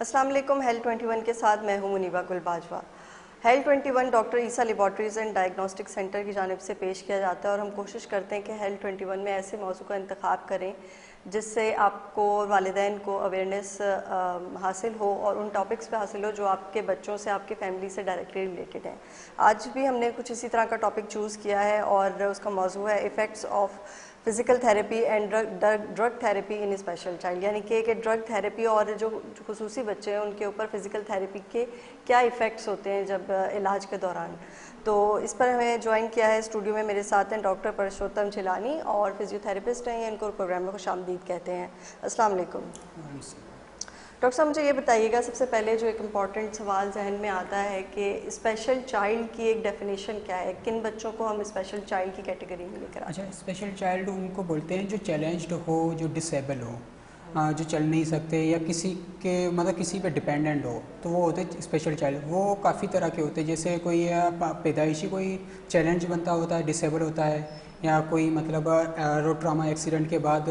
अस्सलाम वालेकुम। हेल्थ 21 के साथ मैं हूं मुनीबा गुल Bajwa. Health 21 doctor Isa laboratories and diagnostic centre की जानिब से पेश किया जाता है और हम कोशिश करते हैं कि हेल्थ 21 में ऐसे मौजू का इंतखाब करें जिससे आपको और वालिदैन को अवेयरनेस हासिल हो और उन टॉपिक्स पे हासिल हो जो आपके बच्चों से, आपके फैमिली से डायरेक्टली रिलेटेड हैं। आज भी हमने कुछ इसी तरह का टॉपिक चूज़ किया है और उसका मौजू है effects of physical therapy and drug therapy in special child, यानी कि ड्रग थेरेपी और जो खुसूसी बच्चे हैं उनके ऊपर फिज़िकल थेरेपी के क्या इफ़ेक्ट्स होते हैं जब इलाज के दौरान। तो इस पर हमें ज्वाइन किया है स्टूडियो में, मेरे साथ हैं डॉक्टर परशोत्तम चिलानी और फिजियोथेरेपिस्ट हैं, इनको प्रोग्राम में खुशामदीद कहते हैं। अस्सलाम वालेकुम डॉक्टर साहब। मुझे ये बताइएगा, सबसे पहले जो एक इम्पॉर्टेंट सवाल जहन में आता है कि स्पेशल चाइल्ड की एक डेफिनेशन क्या है, किन बच्चों को हम स्पेशल चाइल्ड की कैटेगरी में लेकर आते हैं? अच्छा, स्पेशल चाइल्ड उनको बोलते हैं जो चैलेंज्ड हो, जो डिसेबल हो, जो चल नहीं सकते या किसी के मतलब किसी पे डिपेंडेंट हो, तो वो होते हैं स्पेशल चाइल्ड। वो काफ़ी तरह के होते हैं, जैसे कोई पैदाइशी कोई चैलेंज बनता होता है, डिसेबल होता है, या कोई मतलब रोड ट्रामा एक्सीडेंट के बाद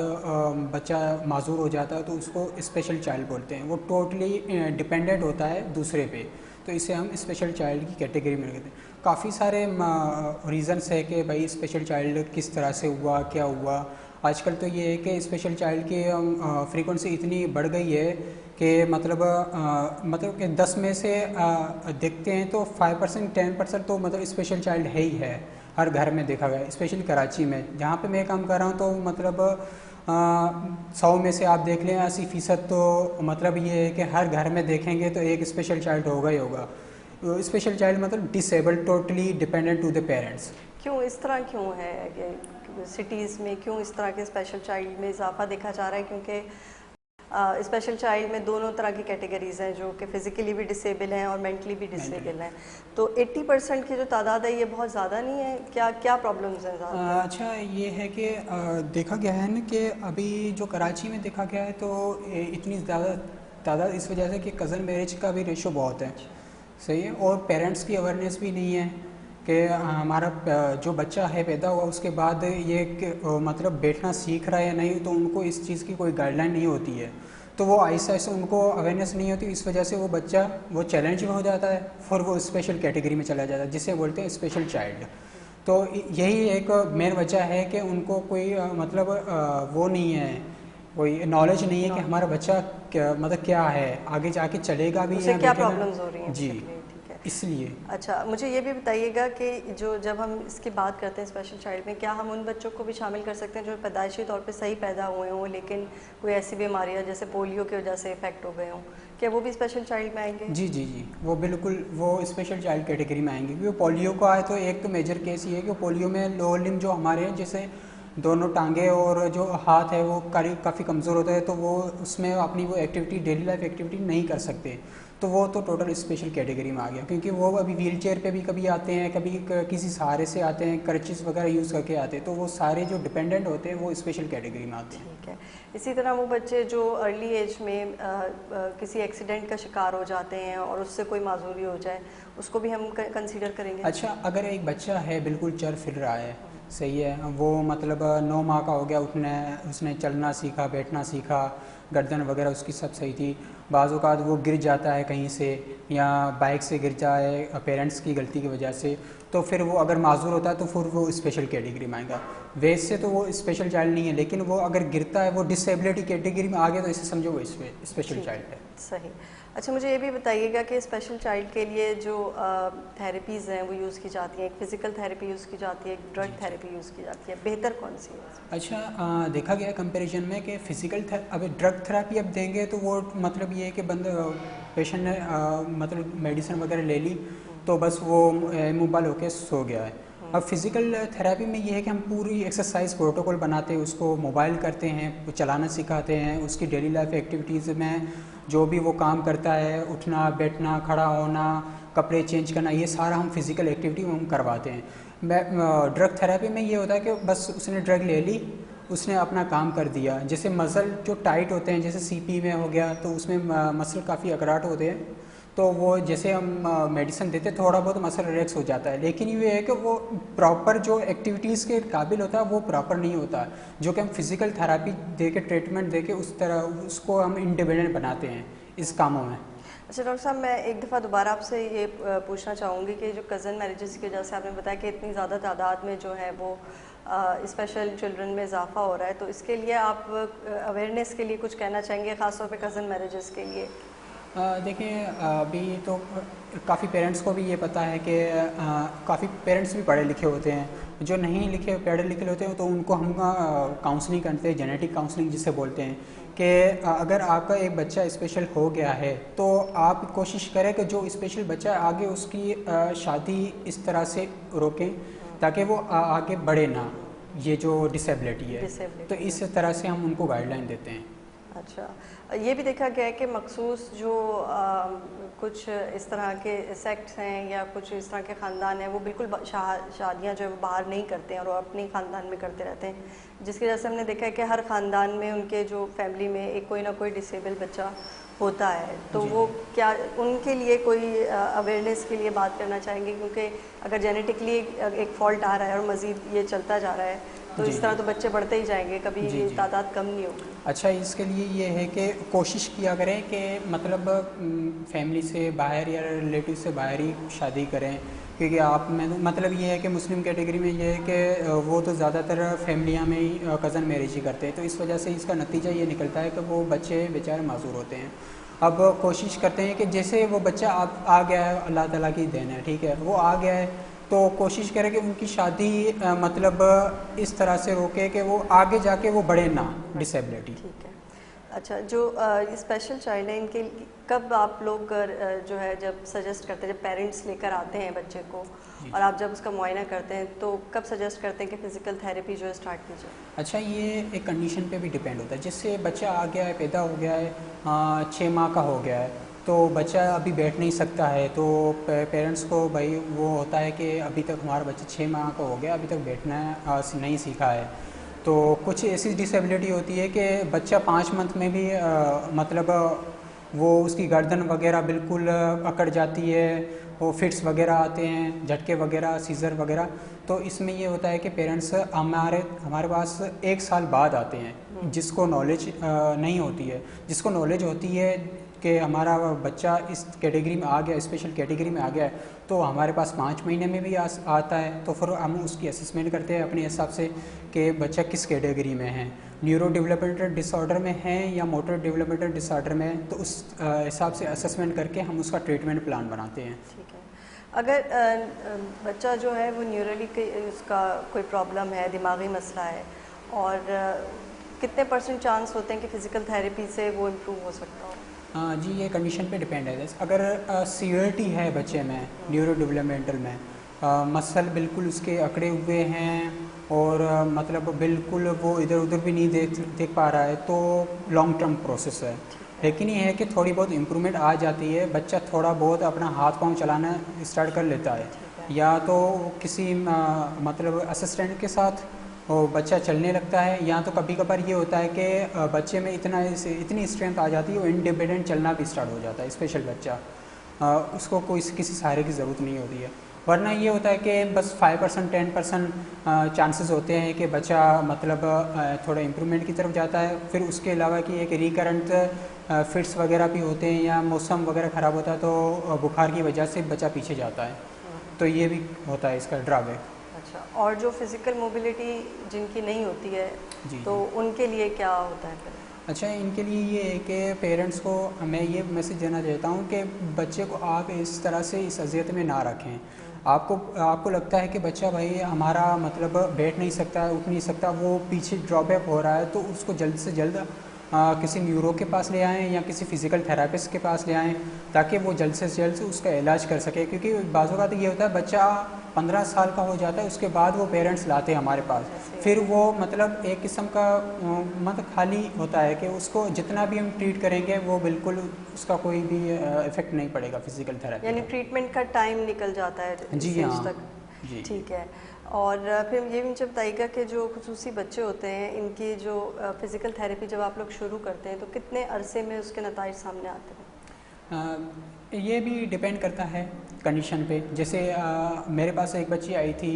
बच्चा माजूर हो जाता है तो उसको स्पेशल चाइल्ड बोलते हैं। वो टोटली डिपेंडेंट होता है दूसरे पे, तो इसे हम स्पेशल चाइल्ड की कैटेगरी में रखते हैं। काफ़ी सारे रीज़न्स है कि भाई स्पेशल चाइल्ड किस तरह से हुआ, क्या हुआ। आजकल तो ये है कि स्पेशल चाइल्ड की फ्रीक्वेंसी इतनी बढ़ गई है कि मतलब कि 10 में से देखते हैं तो 5% 10% तो मतलब स्पेशल चाइल्ड है ही है, हर घर में देखा गया। स्पेशली कराची में जहाँ पे मैं काम कर रहा हूँ तो मतलब 100 में से आप देख लें 80% तो मतलब ये है कि हर घर में देखेंगे तो एक स्पेशल चाइल्ड होगा ही होगा। स्पेशल चाइल्ड मतलब disabled, totally dependent to the parents. क्यों इस तरह क्यों है सिटीज़ में, क्यों इस तरह के स्पेशल चाइल्ड में इजाफा देखा जा रहा है? क्योंकि स्पेशल चाइल्ड में दोनों तरह की कैटेगरीज हैं, जो कि फ़िज़िकली भी डिसेबल हैं और मेंटली भी डिसेबल हैं। तो 80% की जो तादाद है ये बहुत ज़्यादा नहीं है क्या? क्या प्रॉब्लम्स हैं ज़्यादा? अच्छा, ये है कि देखा गया है ना कि अभी जो कराची में देखा गया है तो इतनी ज़्यादा तादाद इस वजह से कि कज़न मैरिज का भी रेशो बहुत है, सही है। और पेरेंट्स की अवेयरनेस भी नहीं है कि हमारा जो बच्चा है पैदा हुआ उसके बाद ये मतलब बैठना सीख रहा है या नहीं, तो उनको इस चीज़ की कोई गाइडलाइन नहीं होती है। तो वो आहिस्ता आहिस्ता उनको अवेयरनेस नहीं होती, इस वजह से वो बच्चा वो चैलेंज में हो जाता है, फिर वो स्पेशल कैटेगरी में चला जाता है जिसे बोलते हैं स्पेशल चाइल्ड। तो यही एक मेन वजह है कि उनको कोई मतलब वो नहीं है, कोई नॉलेज नहीं है कि हमारा बच्चा मतलब क्या है, आगे जाके चलेगा भी उसे या क्या बैठेगा। प्रॉब्लम्स हो रही हैं जी, बेसिकली? ठीक है। इसलिए। अच्छा, मुझे ये भी बताइएगा कि जब हम इसकी बात करते हैं स्पेशल चाइल्ड में, क्या हम उन बच्चों को भी शामिल कर सकते हैं जो पैदाइशी तौर पे सही पैदा हुए हों लेकिन कोई ऐसी बीमारियां जैसे पोलियो की वजह से इफेक्ट हो गए हों, क्या वो भी स्पेशल चाइल्ड में आएंगे? जी जी जी, वो बिल्कुल वो स्पेशल चाइल्ड कैटेगरी में आएंगे। क्योंकि पोलियो का है तो एक तो मेजर केस ये है कि पोलियो में लोअर लिम्ब जो हमारे हैं, जैसे दोनों टांगे और जो हाथ है वो काफ़ी कमज़ोर होता है, तो वो उसमें अपनी वो एक्टिविटी, डेली लाइफ एक्टिविटी नहीं कर सकते, तो वो तो टोटल स्पेशल कैटेगरी में आ गया। क्योंकि वो अभी व्हील चेयर पर भी कभी आते हैं, कभी किसी सहारे से आते हैं, क्रचिस वगैरह यूज़ करके आते हैं, तो वो सारे जो डिपेंडेंट होते हैं वो स्पेशल कैटेगरी में आते हैं। ठीक है। इसी तरह वो बच्चे जो अर्ली एज में किसी एक्सीडेंट का शिकार हो जाते हैं और उससे कोई माजूरी हो जाए, उसको भी हम कंसीडर करेंगे? अच्छा, अगर एक बच्चा है बिल्कुल चल फिर रहा है, सही है, वो मतलब 9 माह का हो गया, उसने चलना सीखा, बैठना सीखा, गर्दन वगैरह उसकी सब सही थी, बाज़ औक़ात वो गिर जाता है कहीं से या बाइक से गिर जाए पेरेंट्स की गलती की वजह से, तो फिर वो अगर माजूर होता है तो फिर वो स्पेशल कैटेगरी में आएगा। वैसे तो वो स्पेशल चाइल्ड नहीं है, लेकिन वो अगर गिरता है, वो डिसेबिलिटी कैटेगरी में आ गया, तो इसे समझो वो स्पेशल चाइल्ड है। सही। अच्छा, मुझे ये भी बताइएगा कि स्पेशल चाइल्ड के लिए जो थेरेपीज़ हैं वो यूज़ की जाती हैं, एक फ़िज़िकल थेरेपी यूज़ की जाती है, एक ड्रग थेरेपी यूज़ की जाती है, बेहतर कौन सी है? अच्छा, देखा गया कंपैरिजन में कि अब ड्रग थेरेपी अब देंगे तो वो मतलब ये है कि पेशेंट ने मतलब मेडिसिन वगैरह ले ली तो बस वो मुबाल होके सो गया है। अब फिज़िकल थेरेपी में ये है कि हम पूरी एक्सरसाइज प्रोटोकॉल बनाते हैं, उसको मोबाइल करते हैं, चलाना सिखाते हैं, उसकी डेली लाइफ एक्टिविटीज़ में जो भी वो काम करता है, उठना बैठना, खड़ा होना, कपड़े चेंज करना, ये सारा हम फिज़िकल एक्टिविटी हम करवाते हैं। ड्रग थेरेपी में ये होता है कि बस उसने ड्रग ले ली, उसने अपना काम कर दिया। जैसे मसल जो टाइट होते हैं, जैसे सीपी में हो गया तो उसमें मसल काफ़ी अकड़ाट होते हैं, तो वो जैसे हम मेडिसिन देते थोड़ा बहुत मसल रिलैक्स हो जाता है, लेकिन ये है कि वो प्रॉपर जो एक्टिविटीज़ के काबिल होता है वो प्रॉपर नहीं होता, जो कि हम फिज़िकल थेरेपी दे के, ट्रीटमेंट दे के उस तरह उसको हम इंडिपेंडेंट बनाते हैं। इस कामों में। अच्छा डॉक्टर साहब, मैं एक दफ़ा दोबारा आपसे ये पूछना चाहूँगी कि जो कज़न मैरिजेस की वजह से आपने बताया कि इतनी ज़्यादा तादाद में जो है वो स्पेशल चिल्ड्रन में इजाफा हो रहा है, तो इसके लिए आप अवेयरनेस के लिए कुछ कहना चाहेंगे, ख़ासतौर पे कज़न मैरिजेस के लिए? देखिए, अभी तो काफ़ी पेरेंट्स को भी ये पता है कि काफ़ी पेरेंट्स भी पढ़े लिखे होते हैं। जो नहीं लिखे पढ़े लिखे होते हैं तो उनको हम काउंसलिंग करते हैं, जेनेटिक काउंसलिंग जिसे बोलते हैं कि अगर आपका एक बच्चा स्पेशल हो गया है तो आप कोशिश करें कि जो स्पेशल बच्चा है आगे उसकी शादी इस तरह से रोकें ताकि वो आगे बढ़े ना, ये जो डिसेबिलिटी है। तो इस तरह से हम उनको गाइडलाइन देते हैं। अच्छा, ये भी देखा गया है कि मखसूस जो कुछ इस तरह के सेक्ट्स हैं या कुछ इस तरह के ख़ानदान हैं वो बिल्कुल शादियाँ जो है वो बाहर नहीं करते हैं और वो अपने ख़ानदान में करते रहते हैं, जिसकी वजह से हमने देखा है कि हर ख़ानदान में उनके जो फैमिली में एक कोई ना कोई डिसेबल बच्चा होता है। तो वो क्या उनके लिए कोई अवेयरनेस के लिए बात करना चाहेंगे, क्योंकि अगर जेनेटिकली एक फ़ॉल्ट आ रहा है और मज़ीद ये चलता जा रहा है तो इस तरह तो बच्चे बढ़ते ही जाएंगे, कभी ये तादाद कम नहीं होगी। अच्छा, इसके लिए ये है कि कोशिश किया करें कि मतलब फैमिली से बाहर या रिलेटिव से बाहर ही शादी करें, क्योंकि आप में मतलब ये है कि मुस्लिम कैटेगरी में ये है कि वो तो ज़्यादातर फैमिलियाँ में ही कज़न मैरिज ही करते हैं, तो इस वजह से इसका नतीजा ये निकलता है कि वो बच्चे बेचारे माजूर होते हैं। अब कोशिश करते हैं कि जैसे वो बच्चा आ गया है, अल्लाह ताला की देन है, ठीक है, वो आ गया है तो कोशिश करें कि उनकी शादी मतलब इस तरह से रोके कि वो आगे जाके वो बढ़े ना डिसेबिलिटी। ठीक है। अच्छा, जो स्पेशल चाइल्ड है इनके कब आप लोग जो है जब सजेस्ट करते हैं, जब पेरेंट्स लेकर आते हैं बच्चे को और आप जब उसका मुआयना करते हैं तो कब सजेस्ट करते हैं कि फ़िज़िकल थेरेपी जो है स्टार्ट की जाए? अच्छा, ये एक कंडीशन पे भी डिपेंड होता है। जिससे बच्चा आ गया है, पैदा हो गया है, 6 माह का हो गया है, तो बच्चा अभी बैठ नहीं सकता है, तो पेरेंट्स को भाई वो होता है कि अभी तक हमारा बच्चा 6 माह का हो गया, अभी तक बैठना नहीं सीखा है। तो कुछ ऐसी डिसेबिलिटी होती है कि बच्चा 5 मंथ में भी मतलब वो उसकी गर्दन वगैरह बिल्कुल अकड़ जाती है, वो फिट्स वगैरह आते हैं, झटके वगैरह, सीज़र वगैरह। तो इसमें ये होता है कि पेरेंट्स हमारे पास 1 साल बाद आते हैं, जिसको नॉलेज नहीं होती है। जिसको नॉलेज होती है कि हमारा बच्चा इस कैटेगरी में आ गया, स्पेशल कैटेगरी में आ गया है, तो हमारे पास 5 महीने में भी आता है। तो फिर हम उसकी असेसमेंट करते हैं अपने हिसाब से कि बच्चा किस कैटेगरी में है, न्यूरो डेवलपमेंटल डिसऑर्डर में है या मोटर डेवलपमेंटल डिसऑर्डर में है, तो उस हिसाब से असेसमेंट करके हम उसका ट्रीटमेंट प्लान बनाते हैं। ठीक है। अगर बच्चा जो है वो न्यूरली उसका कोई प्रॉब्लम है, दिमागी मसला है, और कितने % चांस होते हैं कि फ़िज़िकल थेरेपी से वो इम्प्रूव हो सकता हो? जी, ये कंडीशन पे डिपेंड है। अगर सीवियरिटी है बच्चे में, न्यूरो डेवलपमेंटल में, मसल बिल्कुल उसके अकड़े हुए हैं और मतलब बिल्कुल वो इधर उधर भी नहीं देख पा रहा है, तो लॉन्ग टर्म प्रोसेस है। लेकिन ये है कि थोड़ी बहुत इम्प्रूवमेंट आ जाती है, बच्चा थोड़ा बहुत अपना हाथ पांव चलाना स्टार्ट कर लेता है, या तो किसी मतलब असिस्टेंट के साथ वो बच्चा चलने लगता है, या तो कभी कभार ये होता है कि बच्चे में इतनी स्ट्रेंथ आ जाती है वो इंडिपेंडेंट चलना भी स्टार्ट हो जाता है। स्पेशल बच्चा उसको कोई किसी सहारे की ज़रूरत नहीं होती है। वरना ये होता है कि बस 5% 10% चांसेस होते हैं कि बच्चा मतलब थोड़ा इम्प्रूवमेंट की तरफ जाता है। फिर उसके अलावा कि एक रिकरेंट फिट्स वगैरह भी होते हैं या मौसम वगैरह ख़राब होता है तो बुखार की वजह से बच्चा पीछे जाता है, तो ये भी होता है इसका ड्रॉबैक। अच्छा, और जो फिज़िकल मोबिलिटी जिनकी नहीं होती है तो उनके लिए क्या होता है फिर? अच्छा, इनके लिए ये है कि पेरेंट्स को मैं ये मैसेज देना चाहता हूँ कि बच्चे को आप इस तरह से इस अजियत में ना रखें। आपको लगता है कि बच्चा भाई हमारा मतलब बैठ नहीं सकता, उठ नहीं सकता, वो पीछे ड्रॉबैक हो रहा है, तो उसको जल्द से जल्द किसी न्यूरो के पास ले आएँ या किसी फ़िज़िकल थेरापिस्ट के पास ले आएँ, ताकि वो जल्द से जल्द उसका इलाज कर सके। क्योंकि बाज़ औक़ात ये होता है बच्चा 15 साल का हो जाता है, उसके बाद वो पेरेंट्स लाते हैं हमारे पास, फिर वो मतलब एक किस्म का मतलब खाली होता है कि उसको जितना भी हम ट्रीट करेंगे वो बिल्कुल उसका कोई भी इफ़ेक्ट नहीं पड़ेगा फ़िज़िकल थेरेपी, यानी ट्रीटमेंट का टाइम निकल जाता है जी हाँ तक। जी, ठीक है। और फिर ये भी मुझे बताइएगा कि जो खुसूसी बच्चे होते हैं इनकी जो फ़िज़िकल थेरेपी जब आप लोग शुरू करते हैं तो कितने अरसे में उसके नताइज सामने आते हैं? ये भी डिपेंड करता है कंडीशन पे। जैसे मेरे पास एक बच्ची आई थी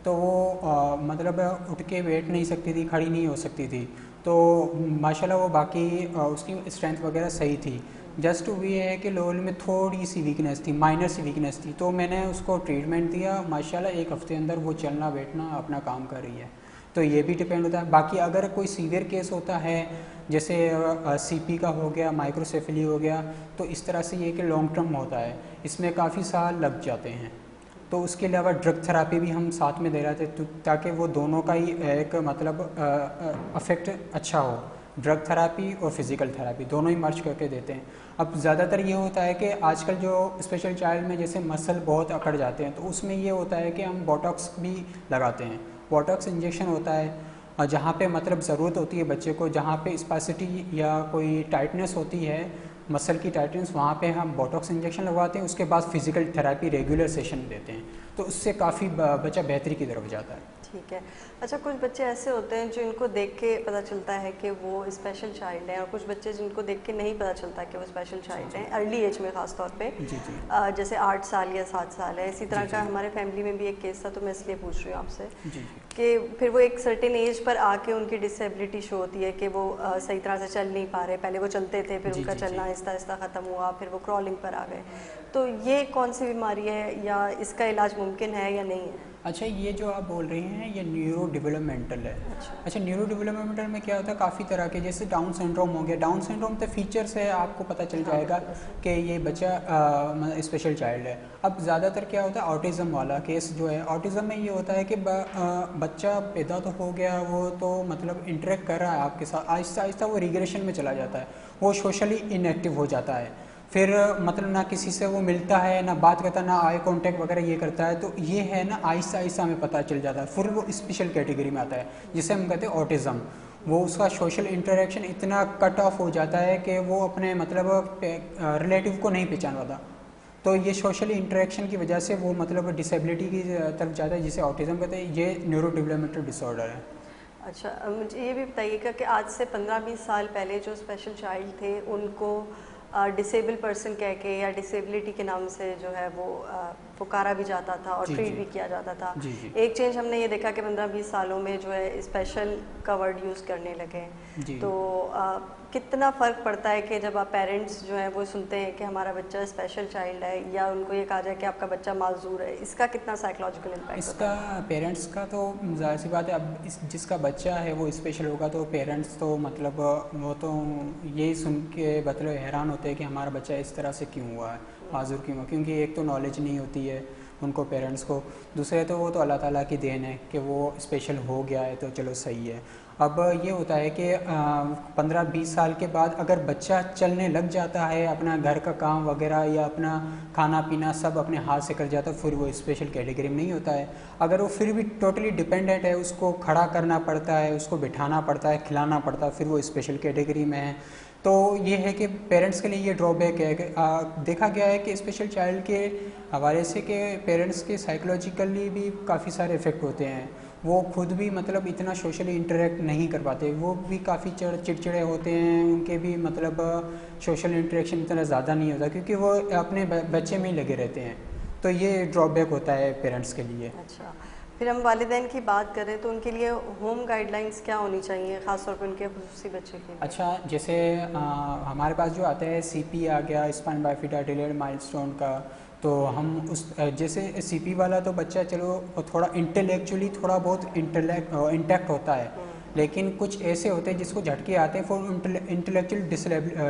तो वो मतलब उठ के बैठ नहीं सकती थी, खड़ी नहीं हो सकती थी, तो माशाल्लाह वो बाकी उसकी स्ट्रेंथ वगैरह सही थी। जस्ट वो ये है कि लोअर में थोड़ी सी वीकनेस थी, माइनर सी वीकनेस थी, तो मैंने उसको ट्रीटमेंट दिया, माशाल्लाह 1 हफ्ते अंदर वो चलना बैठना अपना काम कर रही है। तो ये भी डिपेंड होता है। बाकी अगर कोई सीवियर केस होता है जैसे सीपी का हो गया, माइक्रोसेफेली हो गया, तो इस तरह से ये कि लॉन्ग टर्म होता है, इसमें काफ़ी साल लग जाते हैं। तो उसके अलावा ड्रग थेरापी भी हम साथ में दे रहे थे ताकि वो दोनों का ही एक मतलब अफेक्ट अच्छा हो। ड्रग थेरापी और फिज़िकल थेरापी दोनों ही मर्ज करके देते हैं। अब ज़्यादातर ये होता है कि आजकल जो स्पेशल चाइल्ड में जैसे मसल बहुत अकड़ जाते हैं, तो उसमें ये होता है कि हम बोटॉक्स भी लगाते हैं। बोटॉक्स इंजेक्शन होता है जहाँ पे मतलब ज़रूरत होती है बच्चे को, जहाँ पे स्पासिटी या कोई टाइटनेस होती है, मसल की टाइटनेस, वहाँ पे हम बोटॉक्स इंजेक्शन लगवाते हैं। उसके बाद फिज़िकल थेरापी रेगुलर सेशन देते हैं, तो उससे काफ़ी बच्चा बेहतरी की तरफ जाता है। ठीक है। अच्छा, कुछ बच्चे ऐसे होते हैं जो इनको देख के पता चलता है कि वो स्पेशल चाइल्ड हैं, और कुछ बच्चे जिनको देख के नहीं पता चलता कि वो स्पेशल चाइल्ड हैं, अर्ली एज में ख़ास तौर पे। जी जी जैसे 8 साल या 7 साल है, इसी तरह जी का जी हमारे फैमिली में भी एक केस था, तो मैं इसलिए पूछ रही हूँ आपसे जी जी कि फिर वो एक सर्टेन एज पर आके उनकी डिसेबिलिटी शो होती है कि वो सही तरह से चल नहीं पा रहे। पहले वो चलते थे, फिर जी उनका जी चलना जी। आहिस्ता आहिस्ता ख़त्म हुआ, फिर वो क्रॉलिंग पर आ गए। तो ये कौन सी बीमारी है, या इसका इलाज मुमकिन है या नहीं है? अच्छा, ये जो आप बोल रहे हैं ये न्यूरो डेवलपमेंटल है। अच्छा। अच्छा, न्यूरो डेवलपमेंटल में क्या होता है, काफ़ी तरह के, जैसे डाउन सिंड्रोम हो गया। डाउन सिंड्रोम तो फीचर्स है, आपको पता चल हाँ, जाएगा बिल्कुल। कि ये बच्चा स्पेशल चाइल्ड है। अब ज़्यादातर क्या होता है, ऑटिज़म वाला केस जो है, ऑटिज़म में ये होता है कि बच्चा पैदा तो हो गया, वो तो मतलब इंटरेक्ट कर रहा है आपके साथ, आहिस्ता आहिस्ता वो रिग्रेशन में चला जाता है, वो सोशली इनएक्टिव हो जाता है। फिर मतलब ना किसी से वो मिलता है, ना बात करता, ना आई कांटेक्ट वगैरह ये करता है। तो ये है ना, आहिस्ता आहिस्ता हमें पता चल जाता है, फिर वो स्पेशल कैटेगरी में आता है जिसे हम कहते हैं ऑटिज़म। वो उसका सोशल इंटरेक्शन इतना कट ऑफ हो जाता है कि वो अपने मतलब रिलेटिव को नहीं पहचान पाता। तो ये सोशल इंटरेक्शन की वजह से वो मतलब डिसेबिलिटी की तरफ जाता है, जिसे ऑटिज़म कहते हैं। ये न्यूरो डेवलपमेंटल डिसऑर्डर है। अच्छा, मुझे ये भी बताइएगा कि आज से 15-20 साल पहले जो स्पेशल चाइल्ड थे उनको डिसेबल पर्सन कह के या डिसेबिलिटी के नाम से जो है वो पुकारा भी जाता था और जी ट्रीट जी भी किया जाता था। जी जी एक चेंज हमने ये देखा कि 15-20 सालों में जो है स्पेशल का वर्ड यूज़ करने लगे। जी तो कितना फ़र्क पड़ता है कि जब आप पेरेंट्स जो हैं वो सुनते हैं कि हमारा बच्चा स्पेशल चाइल्ड है, या उनको ये कहा जाए कि आपका बच्चा माजूर है, इसका कितना साइकोलॉजिकल इम्पैक्ट होता इसका है? पेरेंट्स का तो ज़ाहिर सी बात है। अब जिसका बच्चा है वो स्पेशल होगा, तो पेरेंट्स तो मतलब वो तो यही सुन के मतलब हैरान होते हैं कि हमारा बच्चा इस तरह से क्यों हुआ है, माजूर क्यों हुआ, क्योंकि एक तो नॉलेज नहीं होती है उनको पेरेंट्स को, दूसरे तो वो तो अल्लाह ताला की देन है कि वो स्पेशल हो गया है, तो चलो सही है। अब ये होता है कि 15-20 साल के बाद अगर बच्चा चलने लग जाता है, अपना घर का काम वगैरह या अपना खाना पीना सब अपने हाथ से कर जाता है, फिर वो स्पेशल कैटेगरी में नहीं होता है। अगर वो फिर भी टोटली डिपेंडेंट है, उसको खड़ा करना पड़ता है, उसको बिठाना पड़ता है, खिलाना पड़ता है, फिर वो स्पेशल कैटेगरी में है। तो ये है कि पेरेंट्स के लिए ये ड्रॉबैक है कि देखा गया है कि स्पेशल चाइल्ड के हवाले से कि पेरेंट्स के साइकोलॉजिकली भी काफ़ी सारे इफ़ेक्ट होते हैं। वो खुद भी मतलब इतना सोशली इंटरेक्ट नहीं कर पाते, वो भी काफ़ी चिड़चिड़े होते हैं, उनके भी मतलब सोशल इंटरेक्शन इतना ज़्यादा नहीं होता, क्योंकि वो अपने बच्चे में ही लगे रहते हैं। तो ये ड्रॉबैक होता है पेरेंट्स के लिए। अच्छा, फिर हम वालिदैन की बात करें तो उनके लिए होम गाइडलाइंस क्या होनी चाहिए, ख़ासतौर पर उनके खुसूसी बच्चे के लिए? अच्छा, जैसे हमारे पास जो आता है सीपी आ गया, स्पाइन बाइफिटा डिलेड माइलस्टोन का, तो हम उस जैसे सीपी वाला तो बच्चा चलो थोड़ा इंटेलेक्चुअली थोड़ा बहुत इंटैक्ट होता है, लेकिन कुछ ऐसे होते हैं जिसको झटके आते हैं, फिर इंटेलेक्चुअल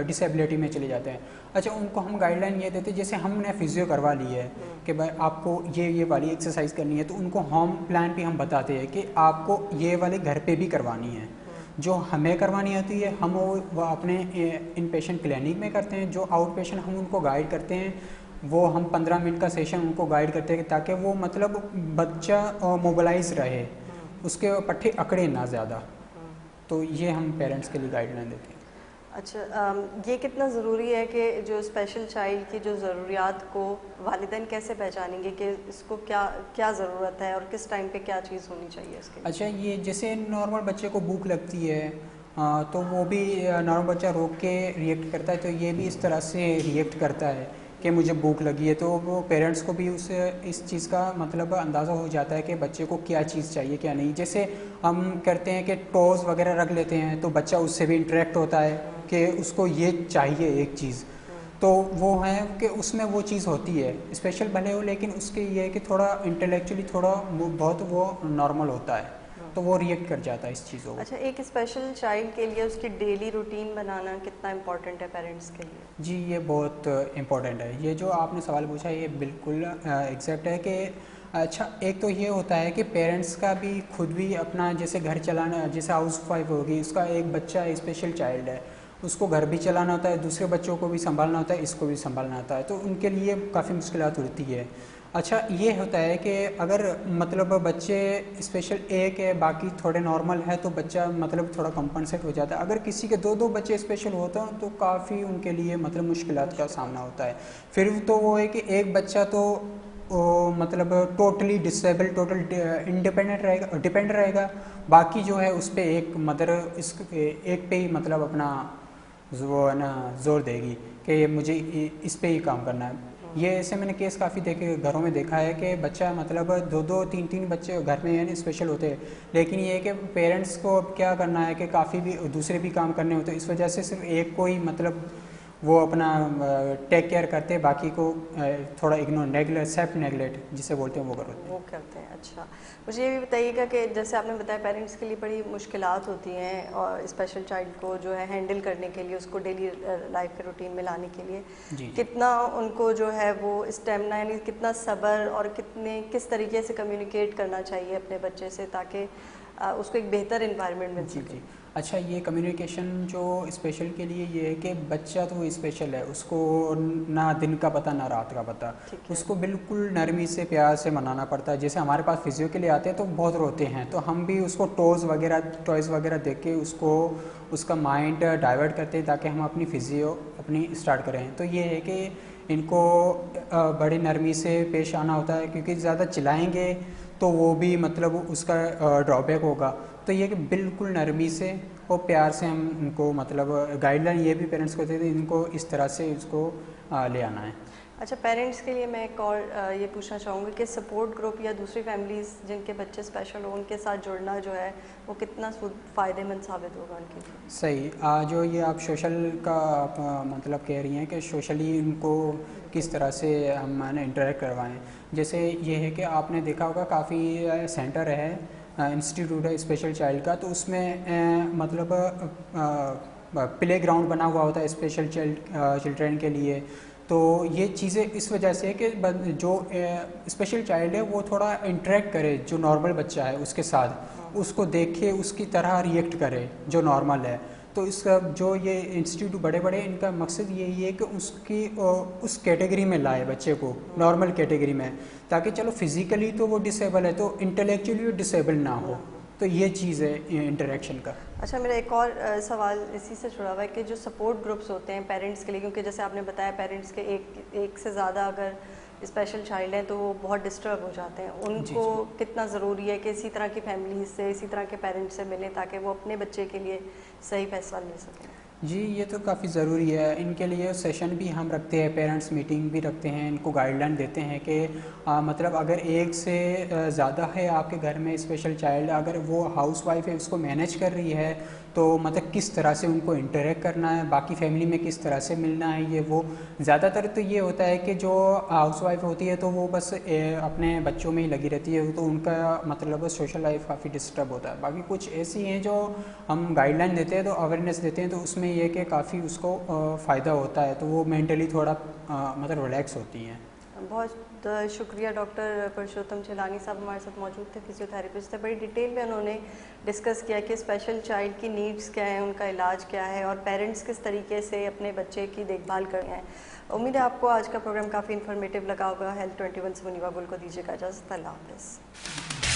डिसेबिलिटी में चले जाते हैं। अच्छा, उनको हम गाइडलाइन ये देते हैं, जैसे हमने फिजियो करवा ली है कि भाई आपको ये वाली एक्सरसाइज करनी है, तो उनको होम प्लान भी हम बताते हैं कि आपको ये वाले घर पे भी करवानी है। जो हमें करवानी होती है हम वो अपने इन पेशेंट क्लिनिक में करते हैं। जो आउट पेशेंट हम उनको गाइड करते हैं, वो हम 15 मिनट का सेशन उनको गाइड करते हैं ताकि वो मतलब बच्चा मोबिलाइज रहे, उसके पट्टे अकड़े ना ज़्यादा। तो ये हम पेरेंट्स के लिए गाइडलाइन देते हैं। अच्छा, ये कितना ज़रूरी है कि जो स्पेशल चाइल्ड की जो ज़रूरियात को वालिदैन कैसे पहचानेंगे कि इसको क्या क्या ज़रूरत है और किस टाइम पे क्या चीज़ होनी चाहिए इसके लिए? अच्छा, ये जैसे नॉर्मल बच्चे को भूख लगती है, तो वो भी नॉर्मल बच्चा रोक के रिएक्ट करता है, तो ये भी इस तरह से रिएक्ट करता है कि मुझे भूख लगी है। तो वो पेरेंट्स को भी इस चीज़ का मतलब अंदाज़ा हो जाता है कि बच्चे को क्या चीज़ चाहिए क्या नहीं। जैसे हम करते हैं कि टॉयज़ वगैरह रख लेते हैं, तो बच्चा उससे भी इंटरेक्ट होता है कि उसको ये चाहिए एक चीज़। तो वो है कि उसमें वो चीज़ होती है, स्पेशल भले हो लेकिन उसके ये है कि थोड़ा इंटेलेक्चुअली थोड़ा बहुत वो नॉर्मल होता है, तो वो रिएक्ट कर जाता है इस चीज़ों को। अच्छा, एक स्पेशल चाइल्ड के लिए उसकी डेली रूटीन बनाना कितना इम्पोर्टेंट है पेरेंट्स के लिए? जी ये बहुत इम्पोर्टेंट है, ये जो आपने सवाल पूछा ये बिल्कुल एग्जैक्ट है कि अच्छा एक तो ये होता है कि पेरेंट्स का भी खुद भी अपना जैसे घर चलाना, जैसे हाउस वाइफ होगी उसका एक बच्चा स्पेशल चाइल्ड है, उसको घर भी चलाना होता है, दूसरे बच्चों को भी संभालना होता है, इसको भी संभालना होता है, तो उनके लिए काफ़ी मुश्किलात होती है। अच्छा ये होता है कि अगर मतलब बच्चे स्पेशल एक है बाकी थोड़े नॉर्मल है तो बच्चा मतलब थोड़ा कंपनसेट हो जाता है। अगर किसी के दो दो बच्चे स्पेशल होते हैं तो काफ़ी उनके लिए मतलब मुश्किलात का सामना होता है। फिर तो वो है कि एक बच्चा तो मतलब टोटली डिसेबल, टोटल इंडिपेंडेंट रहेगा, डिपेंड रहेगा, बाकी जो है उस पर एक मदर इस एक पे ही मतलब अपना वो है ना जोर देगी कि मुझे इस पे ही काम करना है। ये ऐसे मैंने केस काफ़ी देखे, घरों में देखा है कि बच्चा मतलब दो दो तीन तीन बच्चे घर में यानी स्पेशल होते हैं, लेकिन ये है कि पेरेंट्स को अब क्या करना है कि काफ़ी भी दूसरे भी काम करने होते हैं, इस वजह से सिर्फ एक को ही मतलब वो अपना टेक केयर करते हैं, बाकी को थोड़ा इग्नोर, नेगलेक्ट, सेल्फ नेगलेक्ट जिसे बोलते हैं वो करते हैं। वो करते हैं। अच्छा, मुझे ये भी बताइएगा कि जैसे आपने बताया पेरेंट्स के लिए बड़ी मुश्किलात होती हैं और स्पेशल चाइल्ड को जो है हैंडल करने के लिए, उसको डेली लाइफ के रूटीन में लाने के लिए जी कितना उनको जो है वो स्टेमिना यानी कितना सब्र और किस तरीके से कम्युनिकेट करना चाहिए अपने बच्चे से ताकि उसको एक बेहतर इन्वायरमेंट मिल जी सके? जी। अच्छा ये कम्युनिकेशन जो स्पेशल के लिए ये है कि बच्चा तो स्पेशल है, उसको ना दिन का पता ना रात का पता, ठीक है। उसको बिल्कुल नरमी से प्यार से मनाना पड़ता है। जैसे हमारे पास फिजियो के लिए आते हैं तो बहुत रोते हैं, तो हम भी उसको टॉयज़ वगैरह देख के उसको उसका माइंड डाइवर्ट करते हैं ताकि हम अपनी फिजियो अपनी स्टार्ट करें। तो ये है कि इनको बड़ी नरमी से पेश आना होता है, क्योंकि ज़्यादा चिल्लाएंगे तो वो भी मतलब उसका ड्रॉबैक होगा। तो ये कि बिल्कुल नरमी से और प्यार से हम उनको मतलब गाइडलाइन ये भी पेरेंट्स को देते हैं, इनको इस तरह से इसको ले आना है। अच्छा, पेरेंट्स के लिए मैं एक और ये पूछना चाहूँगी कि सपोर्ट ग्रुप या दूसरी फैमिलीज़ जिनके बच्चे स्पेशल हो उनके साथ जुड़ना जो है वो कितना फ़ायदेमंद साबित होगा उनके लिए? सही। जो ये आप सोशल का आप मतलब कह रही हैं कि सोशली उनको किस तरह से हम माने इंटरेक्ट करवाएं, जैसे ये है कि आपने देखा होगा काफ़ी सेंटर है, इंस्टीट्यूट है स्पेशल चाइल्ड का, तो उसमें मतलब प्ले ग्राउंड बना हुआ होता है स्पेशल चिल्ड्रन के लिए। तो ये चीज़ें इस वजह से है कि जो स्पेशल चाइल्ड है वो थोड़ा इंटरेक्ट करे जो नॉर्मल बच्चा है उसके साथ, उसको देखे उसकी तरह रिएक्ट करे जो नॉर्मल है। तो इसका जो ये इंस्टीट्यूट बड़े बड़े इनका मकसद यही है कि उसकी उस कैटेगरी में लाए बच्चे को, नॉर्मल कैटेगरी में, ताकि चलो फिजिकली तो वो डिसेबल है तो इंटेलेक्चुअली डिसेबल ना हो। तो ये चीज़ है इंटरेक्शन का। अच्छा, मेरा एक और सवाल इसी से जुड़ा हुआ है कि जो सपोर्ट ग्रुप्स होते हैं पेरेंट्स के लिए, क्योंकि जैसे आपने बताया पेरेंट्स के एक से ज़्यादा अगर स्पेशल चाइल्ड हैं तो वो बहुत डिस्टर्ब हो जाते हैं, जी उनको जी। कितना ज़रूरी है कि इसी तरह की फैमिली से, इसी तरह के पेरेंट्स से मिलें ताकि वो अपने बच्चे के लिए सही फैसला ले सकें? जी ये तो काफ़ी ज़रूरी है। इनके लिए सेशन भी हम रखते हैं, पेरेंट्स मीटिंग भी रखते हैं, इनको गाइडलाइन देते हैं कि मतलब अगर एक से ज़्यादा है आपके घर में स्पेशल चाइल्ड, अगर वो हाउस वाइफ है उसको मैनेज कर रही है तो मतलब किस तरह से उनको इंटरेक्ट करना है, बाकी फैमिली में किस तरह से मिलना है, ये वो ज़्यादातर तो ये होता है कि जो हाउस वाइफ होती है तो वो बस अपने बच्चों में ही लगी रहती है, तो उनका मतलब सोशल लाइफ काफ़ी डिस्टर्ब होता है। बाकी कुछ ऐसी हैं जो हम गाइडलाइन देते हैं तो अवेयरनेस देते हैं, तो उसमें ये कि काफ़ी उसको फ़ायदा होता है, तो वो मेंटली थोड़ा मतलब रिलैक्स होती हैं। बहुत शुक्रिया डॉक्टर पुरुषोत्तम चेलानी साहब हमारे साथ मौजूद थे, फिजियोथेरेपिस्ट थे। बड़ी डिटेल में उन्होंने डिस्कस किया कि स्पेशल चाइल्ड की नीड्स क्या हैं, उनका इलाज क्या है और पेरेंट्स किस तरीके से अपने बच्चे की देखभाल कर रहे हैं। उम्मीद है आपको आज का प्रोग्राम काफ़ी इन्फॉर्मेटिव लगा होगा। हेल्थ 21 से मुनीबा गुल को दीजिएगा इजाज़त। अल्लाह हाफ़िज़।